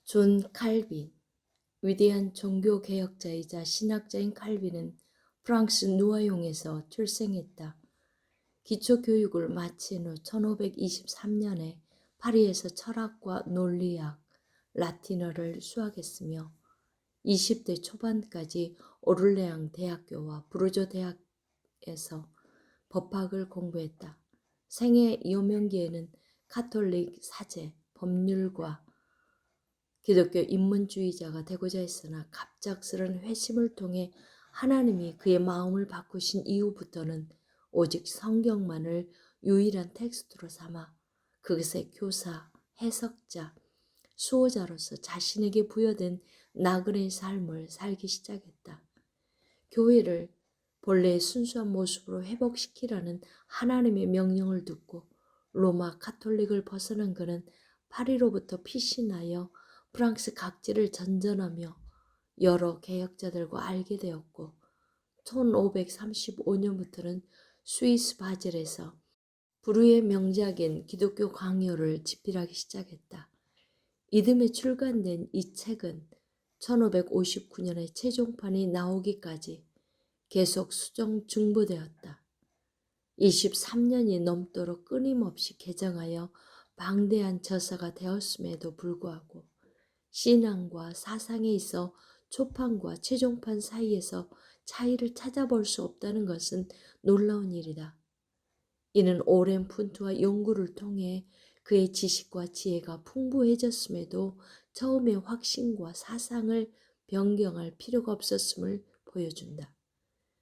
존 칼빈, 위대한 종교개혁자이자 신학자인 칼빈은 프랑스 누아용에서 출생했다. 기초교육을 마친 후 1523년에 파리에서 철학과 논리학, 라틴어를 수학했으며 20대 초반까지 오를레앙 대학교와 부르조 대학에서 법학을 공부했다. 생애 여명기에는 카톨릭 사제, 법률과 기독교 인문주의자가 되고자 했으나 갑작스런 회심을 통해 하나님이 그의 마음을 바꾸신 이후부터는 오직 성경만을 유일한 텍스트로 삼아 그것의 교사, 해석자, 수호자로서 자신에게 부여된 나그네의 삶을 살기 시작했다. 교회를 본래의 순수한 모습으로 회복시키라는 하나님의 명령을 듣고 로마 카톨릭을 벗어난 그는 파리로부터 피신하여 프랑스 각지를 전전하며 여러 개혁자들과 알게 되었고 1535년부터는 스위스 바젤에서 불후의 명작인 기독교 강요를 집필하기 시작했다. 이듬해 출간된 이 책은 1559년에 최종판이 나오기까지 계속 수정 중보되었다. 23년이 넘도록 끊임없이 개정하여 방대한 저서가 되었음에도 불구하고 신앙과 사상에 있어 초판과 최종판 사이에서 차이를 찾아볼 수 없다는 것은 놀라운 일이다. 이는 오랜 분투와 연구를 통해 그의 지식과 지혜가 풍부해졌음에도 처음의 확신과 사상을 변경할 필요가 없었음을 보여준다.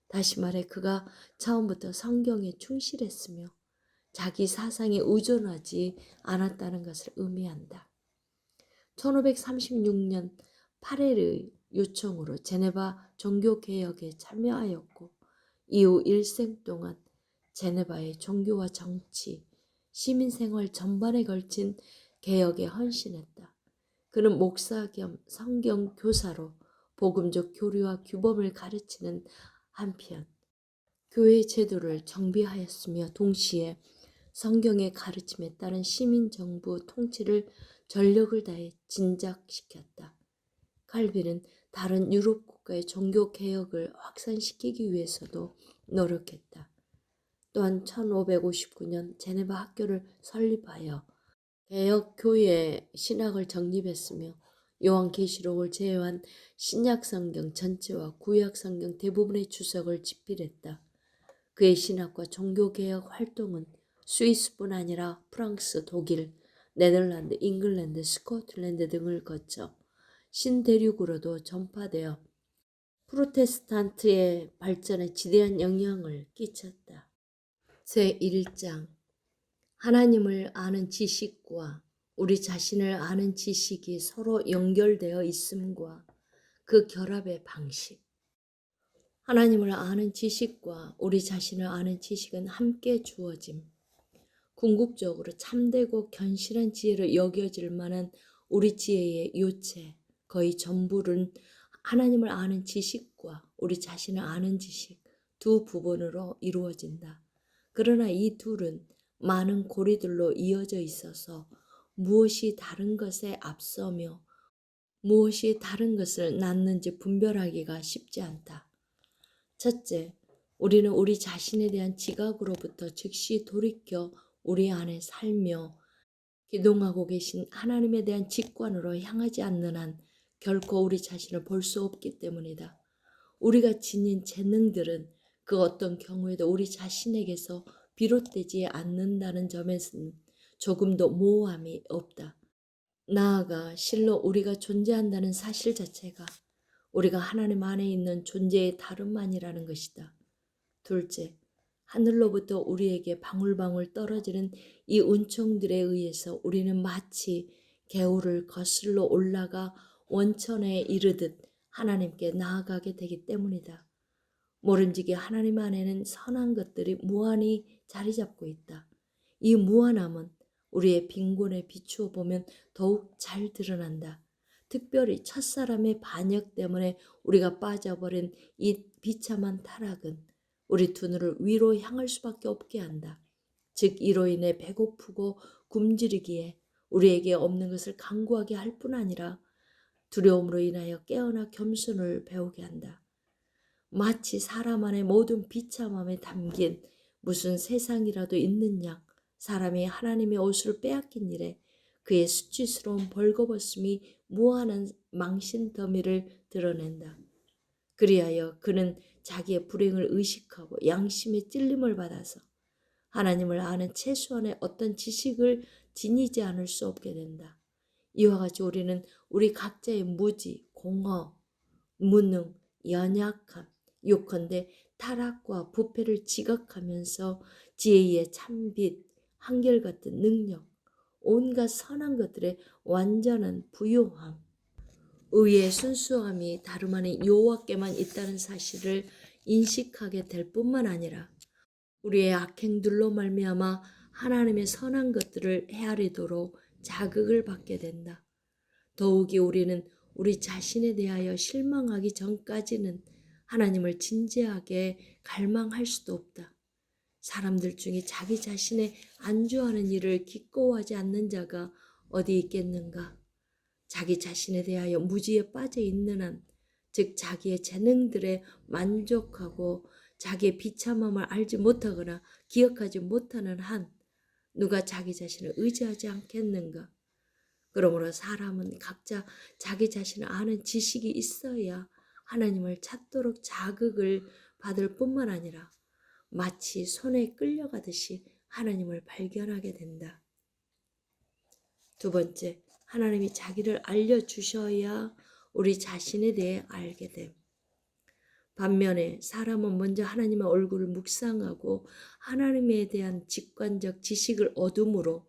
다시 말해 그가 처음부터 성경에 충실했으며 자기 사상에 의존하지 않았다는 것을 의미한다. 1536년 파레르의 요청으로 제네바 종교개혁에 참여하였고 이후 일생 동안 제네바의 종교와 정치, 시민생활 전반에 걸친 개혁에 헌신했다. 그는 목사 겸 성경 교사로 복음적 교리와 규범을 가르치는 한편 교회 제도를 정비하였으며 동시에 성경의 가르침에 따른 시민정부 통치를 전력을 다해 진작시켰다. 칼빈은 다른 유럽 국가의 종교개혁을 확산시키기 위해서도 노력했다. 또한 1559년 제네바 학교를 설립하여 개혁교회 신학을 정립했으며 요한계시록을 제외한 신약성경 전체와 구약성경 대부분의 주석을 집필했다. 그의 신학과 종교개혁 활동은 스위스뿐 아니라 프랑스, 독일, 네덜란드, 잉글랜드, 스코틀랜드 등을 거쳐 신대륙으로도 전파되어 프로테스탄트의 발전에 지대한 영향을 끼쳤다. 제1장 하나님을 아는 지식과 우리 자신을 아는 지식이 서로 연결되어 있음과 그 결합의 방식. 하나님을 아는 지식과 우리 자신을 아는 지식은 함께 주어짐. 궁극적으로 참되고 견실한 지혜로 여겨질 만한 우리 지혜의 요체, 거의 전부는 하나님을 아는 지식과 우리 자신을 아는 지식 두 부분으로 이루어진다. 그러나 이 둘은 많은 고리들로 이어져 있어서 무엇이 다른 것에 앞서며 무엇이 다른 것을 낳는지 분별하기가 쉽지 않다. 첫째, 우리는 우리 자신에 대한 지각으로부터 즉시 돌이켜 우리 안에 살며 기동하고 계신 하나님에 대한 직관으로 향하지 않는 한 결코 우리 자신을 볼 수 없기 때문이다. 우리가 지닌 재능들은 그 어떤 경우에도 우리 자신에게서 비롯되지 않는다는 점에서는 조금도 모호함이 없다. 나아가 실로 우리가 존재한다는 사실 자체가 우리가 하나님 안에 있는 존재의 다름만이라는 것이다. 둘째, 하늘로부터 우리에게 방울방울 떨어지는 이 은총들에 의해서 우리는 마치 개울을 거슬러 올라가 원천에 이르듯 하나님께 나아가게 되기 때문이다. 모름지기 하나님 안에는 선한 것들이 무한히 자리 잡고 있다. 이 무한함은 우리의 빈곤에 비추어 보면 더욱 잘 드러난다. 특별히 첫사람의 반역 때문에 우리가 빠져버린 이 비참한 타락은 우리 두 눈을 위로 향할 수밖에 없게 한다. 즉 이로 인해 배고프고 굶주리기에 우리에게 없는 것을 간구하게 할 뿐 아니라 두려움으로 인하여 깨어나 겸손을 배우게 한다. 마치 사람 안의 모든 비참함에 담긴 무슨 세상이라도 있는 양 사람이 하나님의 옷을 빼앗긴 일에 그의 수치스러운 벌거벗음이 무한한 망신 더미를 드러낸다. 그리하여 그는 자기의 불행을 의식하고 양심의 찔림을 받아서 하나님을 아는 최소한의 어떤 지식을 지니지 않을 수 없게 된다. 이와 같이 우리는 우리 각자의 무지, 공허, 무능, 연약함, 요컨대 타락과 부패를 지각하면서 지혜의 참빛, 한결같은 능력, 온갖 선한 것들의 완전한 부요함, 의의 순수함이 다름 아닌 여호와께만 있다는 사실을 인식하게 될 뿐만 아니라 우리의 악행들로 말미암아 하나님의 선한 것들을 헤아리도록 자극을 받게 된다. 더욱이 우리는 우리 자신에 대하여 실망하기 전까지는 하나님을 진지하게 갈망할 수도 없다. 사람들 중에 자기 자신의 안주하는 일을 기꺼워하지 않는 자가 어디 있겠는가? 자기 자신에 대하여 무지에 빠져 있는 한, 즉 자기의 재능들에 만족하고 자기의 비참함을 알지 못하거나 기억하지 못하는 한 누가 자기 자신을 의지하지 않겠는가? 그러므로 사람은 각자 자기 자신을 아는 지식이 있어야 하나님을 찾도록 자극을 받을 뿐만 아니라 마치 손에 끌려가듯이 하나님을 발견하게 된다. 두 번째, 하나님이 자기를 알려주셔야 우리 자신에 대해 알게 됨. 반면에 사람은 먼저 하나님의 얼굴을 묵상하고 하나님에 대한 직관적 지식을 얻음으로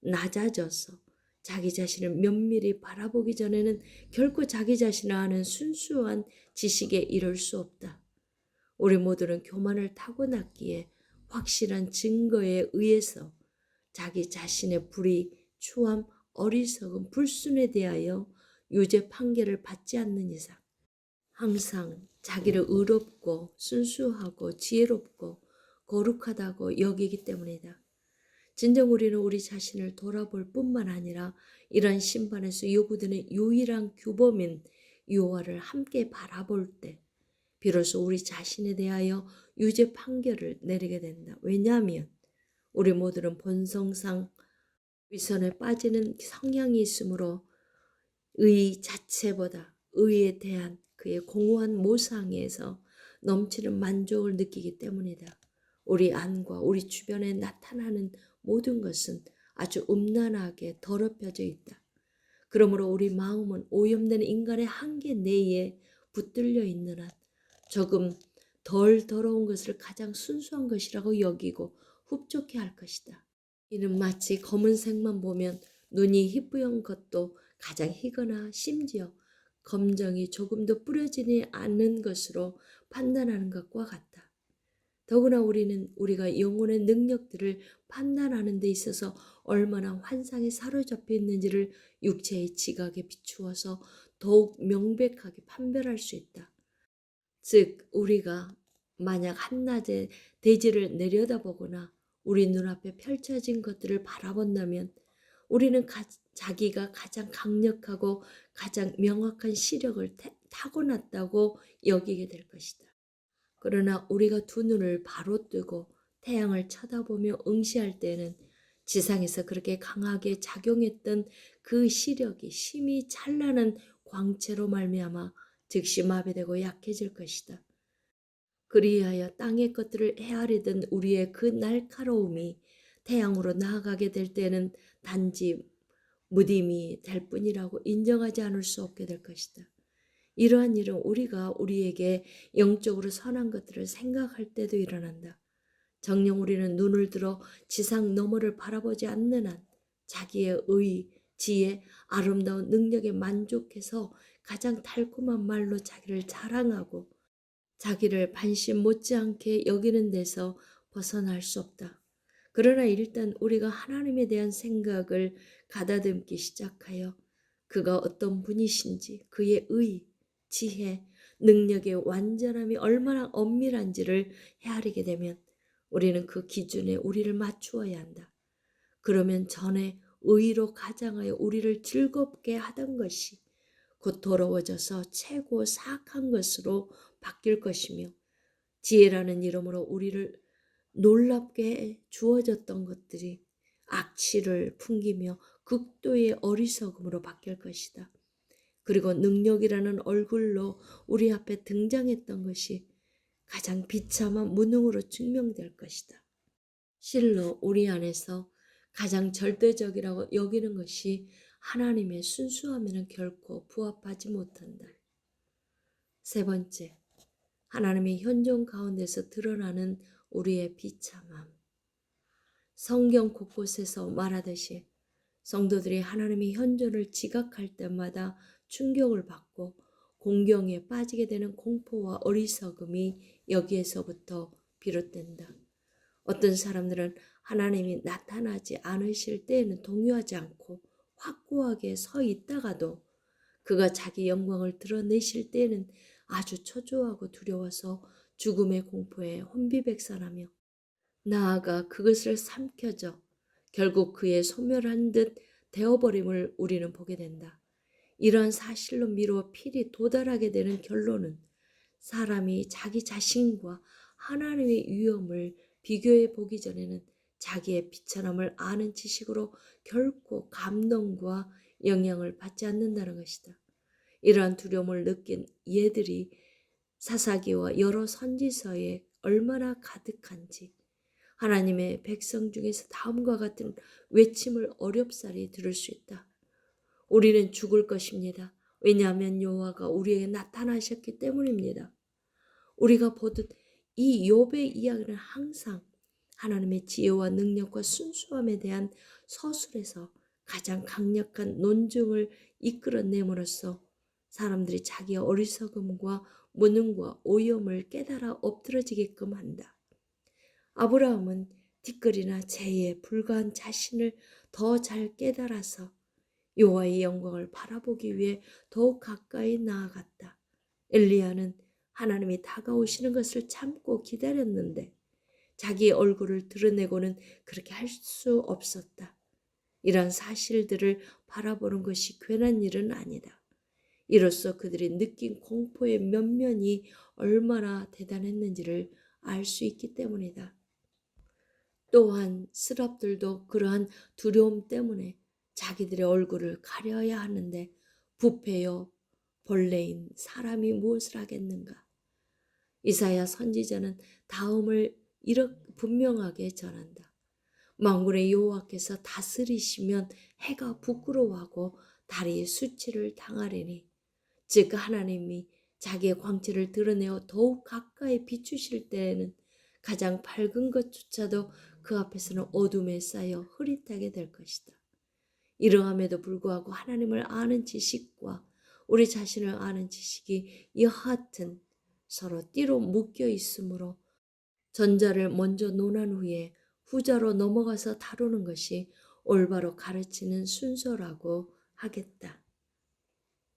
낮아져서 자기 자신을 면밀히 바라보기 전에는 결코 자기 자신을 아는 순수한 지식에 이를 수 없다. 우리 모두는 교만을 타고났기에 확실한 증거에 의해서 자기 자신의 불의, 추함, 어리석음, 불순에 대하여 유죄 판결을 받지 않는 이상 항상 자기를 의롭고 순수하고 지혜롭고 거룩하다고 여기기 때문이다. 진정 우리는 우리 자신을 돌아볼 뿐만 아니라 이러한 심판에서 요구되는 유일한 규범인 여호와를 함께 바라볼 때 비로소 우리 자신에 대하여 유죄 판결을 내리게 된다. 왜냐하면 우리 모두는 본성상 위선에 빠지는 성향이 있으므로 의 자체보다 의에 대한 그의 공허한 모상에서 넘치는 만족을 느끼기 때문이다. 우리 안과 우리 주변에 나타나는 모든 것은 아주 음란하게 더럽혀져 있다. 그러므로 우리 마음은 오염된 인간의 한계 내에 붙들려 있는 한 조금 덜 더러운 것을 가장 순수한 것이라고 여기고 흡족해 할 것이다. 이는 마치 검은색만 보면 눈이 희뿌연 것도 가장 희거나 심지어 검정이 조금도 뿌려지지 않는 것으로 판단하는 것과 같다. 더구나 우리는 우리가 영혼의 능력들을 판단하는 데 있어서 얼마나 환상에 사로잡혀 있는지를 육체의 지각에 비추어서 더욱 명백하게 판별할 수 있다. 즉 우리가 만약 한낮에 대지를 내려다보거나 우리 눈앞에 펼쳐진 것들을 바라본다면 우리는 자기가 가장 강력하고 가장 명확한 시력을 타고났다고 여기게 될 것이다. 그러나 우리가 두 눈을 바로 뜨고 태양을 쳐다보며 응시할 때는 지상에서 그렇게 강하게 작용했던 그 시력이 심히 찬란한 광채로 말미암아 즉시 마비되고 약해질 것이다. 그리하여 땅의 것들을 헤아리던 우리의 그 날카로움이 태양으로 나아가게 될 때는 단지 무딤이 될 뿐이라고 인정하지 않을 수 없게 될 것이다. 이러한 일은 우리가 우리에게 영적으로 선한 것들을 생각할 때도 일어난다. 정녕 우리는 눈을 들어 지상 너머를 바라보지 않는 한 자기의 의, 지혜, 아름다운 능력에 만족해서 가장 달콤한 말로 자기를 자랑하고 자기를 반신 못지않게 여기는 데서 벗어날 수 없다. 그러나 일단 우리가 하나님에 대한 생각을 가다듬기 시작하여 그가 어떤 분이신지 그의 의, 지혜, 능력의 완전함이 얼마나 엄밀한지를 헤아리게 되면 우리는 그 기준에 우리를 맞추어야 한다. 그러면 전에 의로 가장하여 우리를 즐겁게 하던 것이 곧 더러워져서 최고 사악한 것으로 바뀔 것이며 지혜라는 이름으로 우리를 놀랍게 해 주어졌던 것들이 악취를 풍기며 극도의 어리석음으로 바뀔 것이다. 그리고 능력이라는 얼굴로 우리 앞에 등장했던 것이 가장 비참한 무능으로 증명될 것이다. 실로 우리 안에서 가장 절대적이라고 여기는 것이 하나님의 순수함에는 결코 부합하지 못한다. 세 번째, 하나님의 현존 가운데서 드러나는 우리의 비참함. 성경 곳곳에서 말하듯이 성도들이 하나님의 현존을 지각할 때마다 충격을 받고 공경에 빠지게 되는 공포와 어리석음이 여기에서부터 비롯된다. 어떤 사람들은 하나님이 나타나지 않으실 때에는 동요하지 않고 확고하게 서 있다가도 그가 자기 영광을 드러내실 때에는 아주 초조하고 두려워서 죽음의 공포에 혼비백산하며 나아가 그것을 삼켜져 결국 그의 소멸한 듯 되어버림을 우리는 보게 된다. 이러한 사실로 미루어 필히 도달하게 되는 결론은 사람이 자기 자신과 하나님의 위엄을 비교해 보기 전에는 자기의 비천함을 아는 지식으로 결코 감동과 영향을 받지 않는다는 것이다. 이러한 두려움을 느낀 이들이 사사기와 여러 선지서에 얼마나 가득한지 하나님의 백성 중에서 다음과 같은 외침을 어렵사리 들을 수 있다. 우리는 죽을 것입니다. 왜냐하면 여호와가 우리에게 나타나셨기 때문입니다. 우리가 보듯 이 욥의 이야기는 항상 하나님의 지혜와 능력과 순수함에 대한 서술에서 가장 강력한 논증을 이끌어냄으로써 사람들이 자기의 어리석음과 무능과 오염을 깨달아 엎드러지게끔 한다. 아브라함은 티끌이나 재에 불과한 자신을 더 잘 깨달아서 여호와의 영광을 바라보기 위해 더욱 가까이 나아갔다. 엘리야는 하나님이 다가오시는 것을 참고 기다렸는데 자기의 얼굴을 드러내고는 그렇게 할 수 없었다. 이러한 사실들을 바라보는 것이 괜한 일은 아니다. 이로써 그들이 느낀 공포의 면면이 얼마나 대단했는지를 알 수 있기 때문이다. 또한 스랍들도 그러한 두려움 때문에 자기들의 얼굴을 가려야 하는데 부패요 벌레인 사람이 무엇을 하겠는가. 이사야 선지자는 다음을 이렇게 분명하게 전한다. 만군의 여호와께서 다스리시면 해가 부끄러워하고 달이 수치를 당하리니 즉 하나님이 자기의 광채를 드러내어 더욱 가까이 비추실 때에는 가장 밝은 것조차도 그 앞에서는 어둠에 쌓여 흐릿하게 될 것이다. 이러함에도 불구하고 하나님을 아는 지식과 우리 자신을 아는 지식이 여하튼 서로 띠로 묶여 있으므로 전자를 먼저 논한 후에 후자로 넘어가서 다루는 것이 올바로 가르치는 순서라고 하겠다.